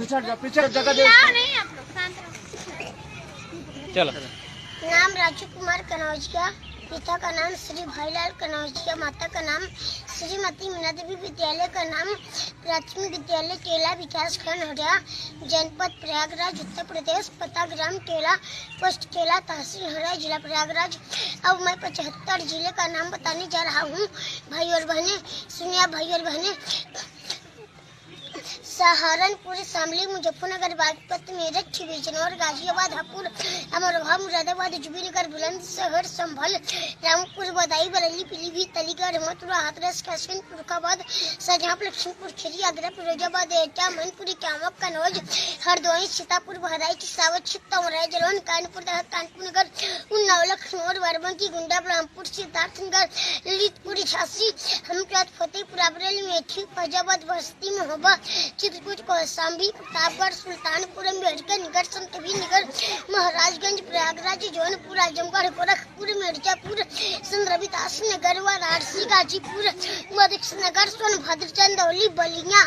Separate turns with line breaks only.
पीछे जगह दे।
नहीं आप लोग शांत रहो।
चलो।
नाम राजू कुमार कनौजिया, पिता का नाम श्री भाईलाल कनौजिया, माता का नाम श्रीमती मीना देवी, विद्यालय का नाम प्राथमिक विद्यालय टेला, विकास खंड हरिया, जनपद प्रयागराज, उत्तर प्रदेश, पता ग्राम टेला, पोस्ट टेला, तहसील हरिया, जिला प्रयागराज। अब मैं 75 जिले का नाम बताने जा रहा हूँ। भाई और बहनें सुनिए, भाई और बहनें। सहारनपुर, शामली, मुजफ्फरनगर, बागपत, मेरठ, बिजनौर, गाजियाबाद, हापुड़, अमरोहा, मुरादाबाद, जुबीनगर, बुलंदशहर, संभल, रामपुर, बदायूं, बरेली, पीलीभीत, अलीगढ़, मथुरा, हाथरस, कासगंज, फर्रुखाबाद, शाहजहांपुर, लक्ष्मीपुर, खीरी, आगरा, फिरोजाबाद, एटा, मैनपुरी, कामक, कन्नौज, हरदोई, सीतापुर, बहराइच, सावत, छित्तौरा, जलौन, कानपुर, कानपुर नगर, उन्नाव, लखनऊ, बाराबंकी, गोंडा, रामपुर, सिद्धार्थनगर, ललितपुर, झांसी, हमजात, फतेहपुर, बरेली, मेठी, फैजाबाद, बस्ती, महोबा, चित्रकूट, कौशाम्बी, प्रतापगढ़, सुल्तानपुर, अम्बेडकर नगर, संत कबीर नगर, महाराजगंज, प्रयागराज, जौनपुर, आजमगढ़, गोरखपुर, मिर्जापुर, संत रविदास नगर, वाराणसी, गाजीपुर, मधुकर नगर, सोनभद्र, चंदौली, बलिया।